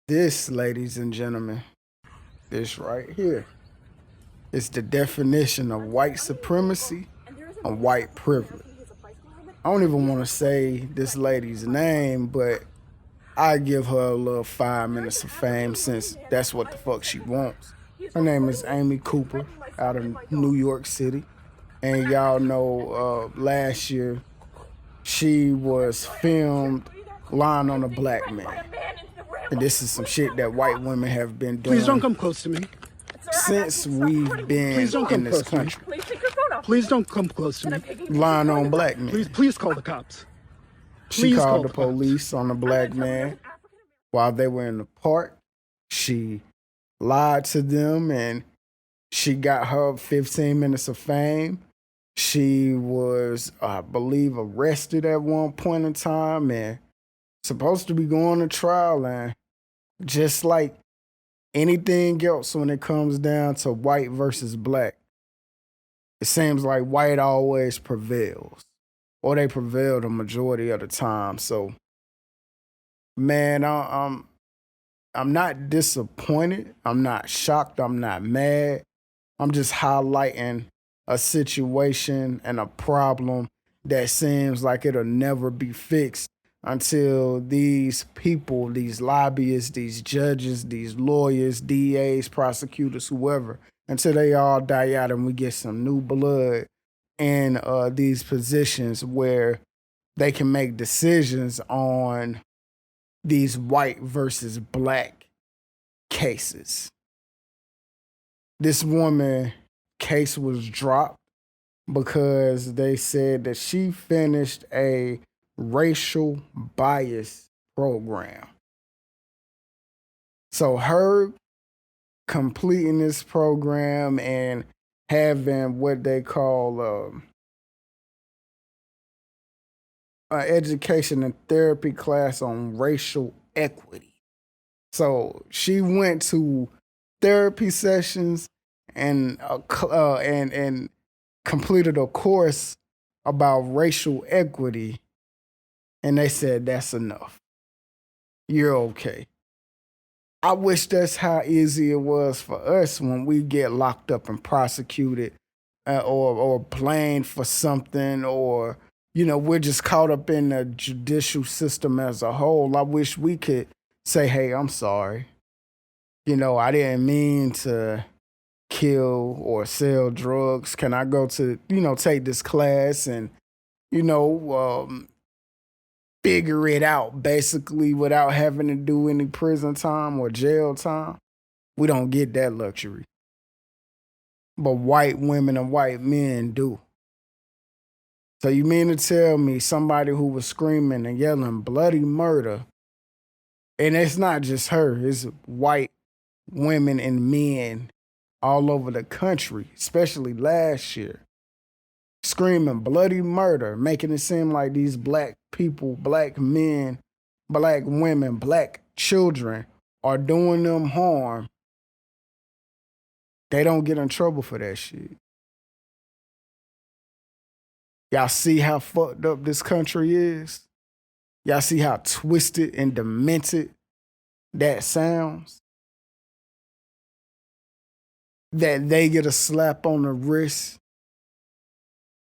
This, ladies and gentlemen, this right here is the definition of white supremacy and white privilege. I don't even want to say this lady's name, but I give her a little 5 minutes of fame since that's what the fuck she wants. Her name is Amy Cooper out of New York City. And y'all know last year she was filmed lying on a black man. And this is some shit that white women have been doing. Please don't come close to me. Since we've been in this country. Please don't come close to me. Lying on black men. Please call the cops. She called the police on a black man while they were in the park. She lied to them and she got her 15 minutes of fame. She was, I believe, arrested at one point in time and supposed to be going to trial. And just like anything else when it comes down to white versus black, it seems like white always prevails, or they prevail the majority of the time. So, man, I'm not disappointed. I'm not shocked. I'm not mad. I'm just highlighting a situation and a problem that seems like it'll never be fixed until these people, these lobbyists, these judges, these lawyers, DAs, prosecutors, whoever, until they all die out and we get some new blood in these positions where they can make decisions on these white versus black cases. This woman case was dropped because they said that she finished a racial bias program. So her completing this program and having what they call an education and therapy class on racial equity. So she went to therapy sessions and completed a course about racial equity, and they said that's enough. You're okay. I wish that's how easy it was for us when we get locked up and prosecuted or blamed for something, or we're just caught up in the judicial system as a whole. I wish we could say, hey, I'm sorry. I didn't mean to kill or sell drugs. Can I go to, take this class and, figure it out basically without having to do any prison time or jail time? We don't get that luxury. But white women and white men do. So you mean to tell me somebody who was screaming and yelling bloody murder, and it's not just her, it's white women and men all over the country, especially last year, screaming bloody murder, making it seem like these black people, black men, black women, black children are doing them harm. They don't get in trouble for that shit. Y'all see how fucked up this country is? Y'all see how twisted and demented that sounds? That they get a slap on the wrist,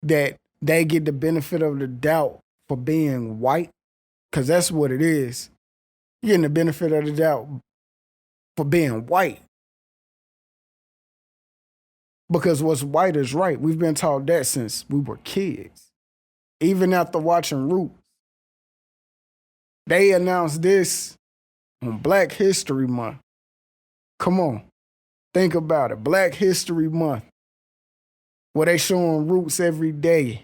that they get the benefit of the doubt for being white, because that's what it is. You're getting the benefit of the doubt for being white. Because what's white is right. We've been taught that since we were kids. Even after watching Roots. They announced this on Black History Month. Come on. Think about it. Black History Month. Where they showing Roots every day.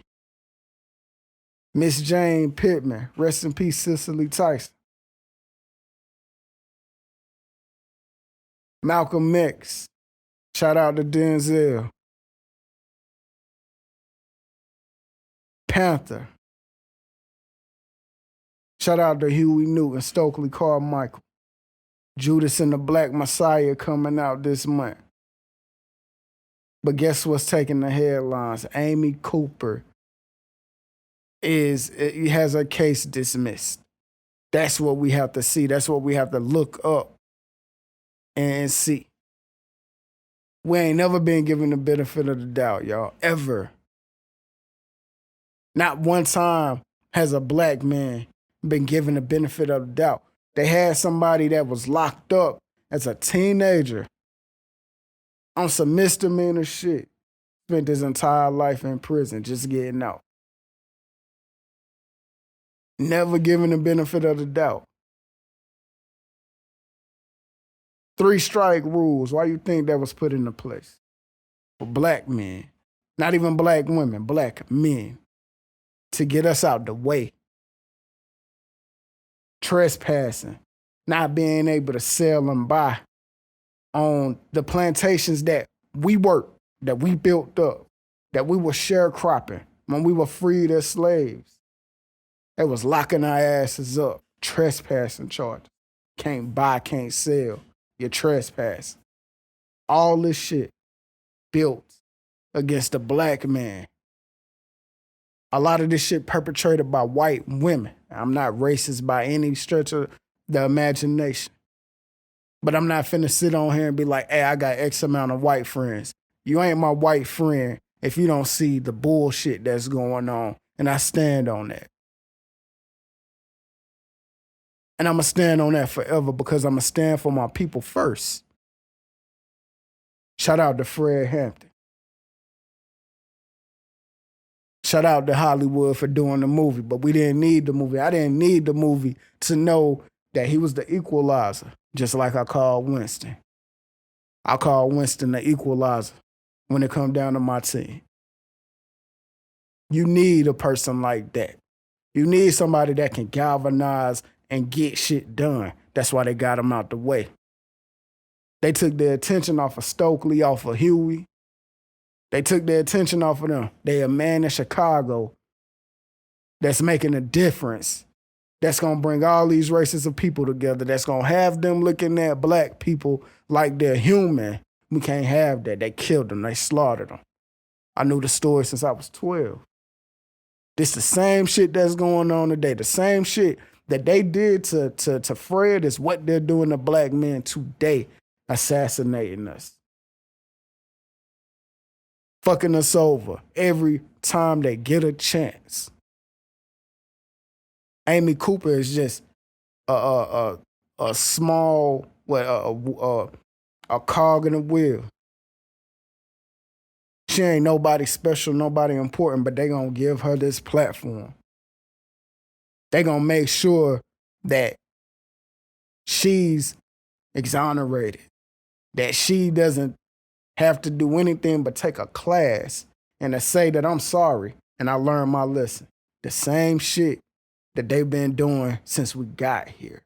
Miss Jane Pittman. Rest in peace, Cicely Tyson. Malcolm X. Shout out to Denzel. Panther. Shout out to Huey Newton, Stokely Carmichael. Judas and the Black Messiah coming out this month. But guess what's taking the headlines? Amy Cooper has her case dismissed. That's what we have to see. That's what we have to look up and see. We ain't never been given the benefit of the doubt, y'all, ever. Not one time has a black man been given the benefit of the doubt. They had somebody that was locked up as a teenager on some misdemeanor shit. Spent his entire life in prison just getting out. Never given the benefit of the doubt. 3 strike rules. Why you think that was put into place? For black men. Not even black women, black men. To get us out the way. Trespassing. Not being able to sell and buy on the plantations that we worked, that we built up, that we were sharecropping when we were freed as slaves. They was locking our asses up. Trespassing charges. Can't buy, can't sell. You're trespassing. All this shit built against the black man. A lot of this shit perpetrated by white women. I'm not racist by any stretch of the imagination. But I'm not finna sit on here and be like, hey, I got X amount of white friends. You ain't my white friend if you don't see the bullshit that's going on. And I stand on that. And I'm going to stand on that forever because I'm going to stand for my people first. Shout out to Fred Hampton. Shout out to Hollywood for doing the movie, but we didn't need the movie. I didn't need the movie to know that he was the equalizer, just like I called Winston. I call Winston the equalizer when it comes down to my team. You need a person like that. You need somebody that can galvanize and get shit done. That's why they got him out the way. They took their attention off of Stokely, off of Huey. They took their attention off of them. They a man in Chicago that's making a difference. That's going to bring all these races of people together. That's going to have them looking at black people like they're human. We can't have that. They killed them. They slaughtered them. I knew the story since I was 12. This the same shit that's going on today. The same shit that they did to Fred is what they're doing to black men today, assassinating us. Fucking us over every time they get a chance. Amy Cooper is just a small, a cog in the wheel. She ain't nobody special, nobody important, but they gonna give her this platform. They gonna make sure that she's exonerated, that she doesn't have to do anything but take a class and to say that I'm sorry and I learned my lesson. The same shit that they've been doing since we got here.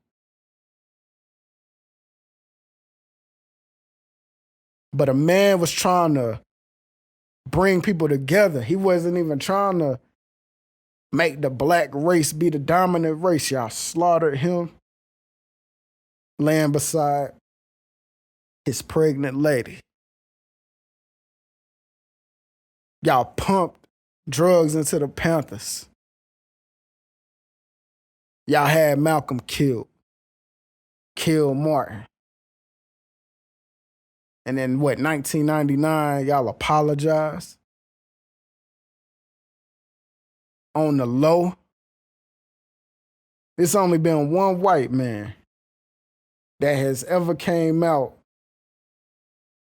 But a man was trying to bring people together. He wasn't even trying to make the black race be the dominant race. Y'all slaughtered him, laying beside his pregnant lady. Y'all pumped drugs into the Panthers. Y'all had Malcolm killed Martin. And then 1999, y'all apologized. On the low, it's only been one white man that has ever came out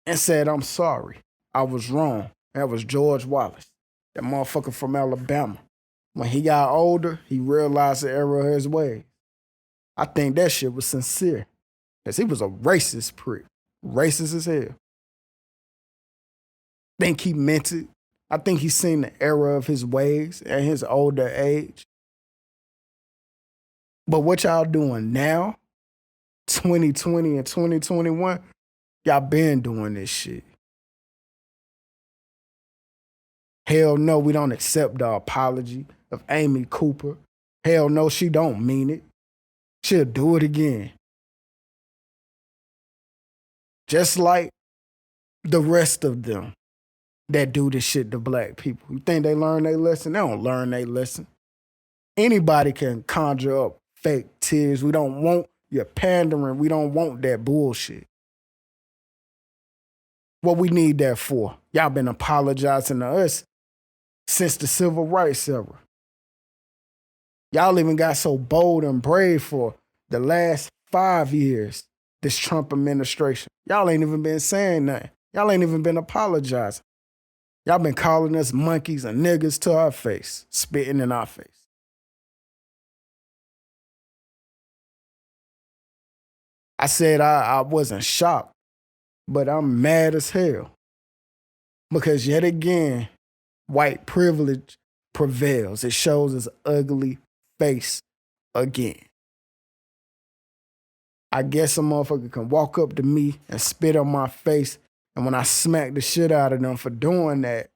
and said, I'm sorry, I was wrong. That was George Wallace, that motherfucker from Alabama. When he got older, he realized the error of his ways. I think that shit was sincere, because he was a racist prick. Racist as hell. Think he meant it. I think he's seen the error of his ways at his older age. But what y'all doing now, 2020 and 2021, y'all been doing this shit. Hell no, we don't accept the apology of Amy Cooper. Hell no, she don't mean it. She'll do it again. Just like the rest of them that do this shit to black people. You think they learn their lesson? They don't learn their lesson. Anybody can conjure up fake tears. We don't want your pandering. We don't want that bullshit. What we need that for? Y'all been apologizing to us since the civil rights era. Y'all even got so bold and brave for the last 5 years, this Trump administration. Y'all ain't even been saying nothing. Y'all ain't even been apologizing. Y'all been calling us monkeys and niggas to our face, spitting in our face. I said I wasn't shocked, but I'm mad as hell. Because yet again, white privilege prevails. It shows its ugly face again. I guess a motherfucker can walk up to me and spit on my face, and when I smack the shit out of them for doing that,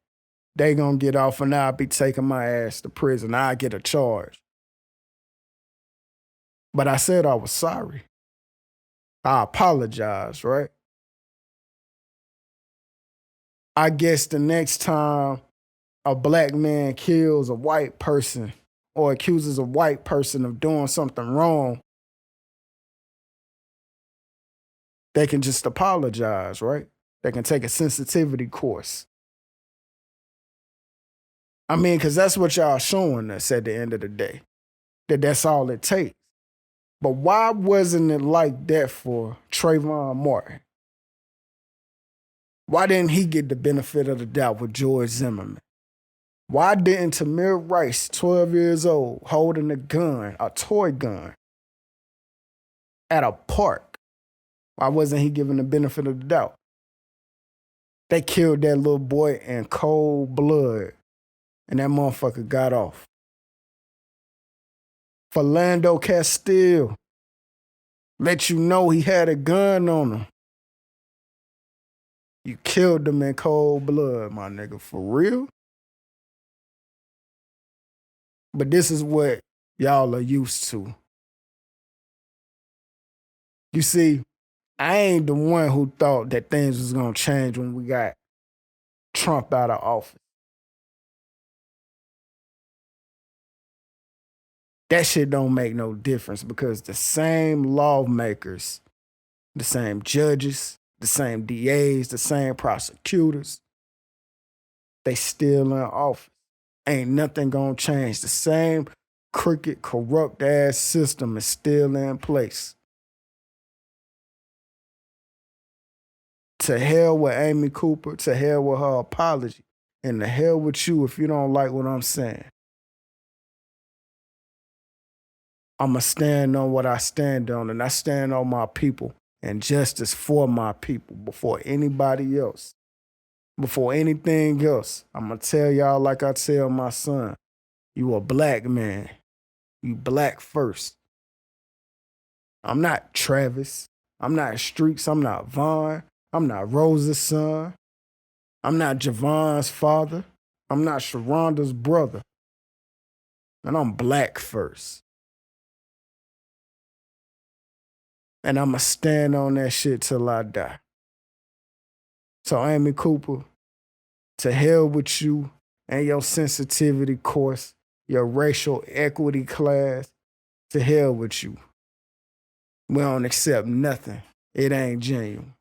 they gonna get off and I'll be taking my ass to prison. I get a charge. But I said I was sorry. I apologize, right? I guess the next time a black man kills a white person or accuses a white person of doing something wrong, they can just apologize, right? They can take a sensitivity course. I mean, because that's what y'all showing us at the end of the day, that's all it takes. But why wasn't it like that for Trayvon Martin? Why didn't he get the benefit of the doubt with George Zimmerman? Why didn't Tamir Rice, 12 years old, holding a gun, a toy gun, at a park? Why wasn't he given the benefit of the doubt? They killed that little boy in cold blood, and that motherfucker got off. Philando Castile let you know he had a gun on him. You killed him in cold blood, my nigga, for real? But this is what y'all are used to. You see, I ain't the one who thought that things was gonna change when we got Trump out of office. That shit don't make no difference because the same lawmakers, the same judges, the same DAs, the same prosecutors, they still in office. Ain't nothing gonna change. The same crooked, corrupt ass system is still in place. To hell with Amy Cooper, to hell with her apology, and to hell with you if you don't like what I'm saying. I'ma stand on what I stand on, and I stand on my people and justice for my people before anybody else. Before anything else, I'ma tell y'all like I tell my son, you a black man. You black first. I'm not Travis. I'm not Streets. I'm not Vaughn. I'm not Rosa's son. I'm not Javon's father. I'm not Sharonda's brother. And I'm black first. And I'ma stand on that shit till I die. So Amy Cooper, to hell with you and your sensitivity course, your racial equity class, to hell with you. We don't accept nothing. It ain't genuine.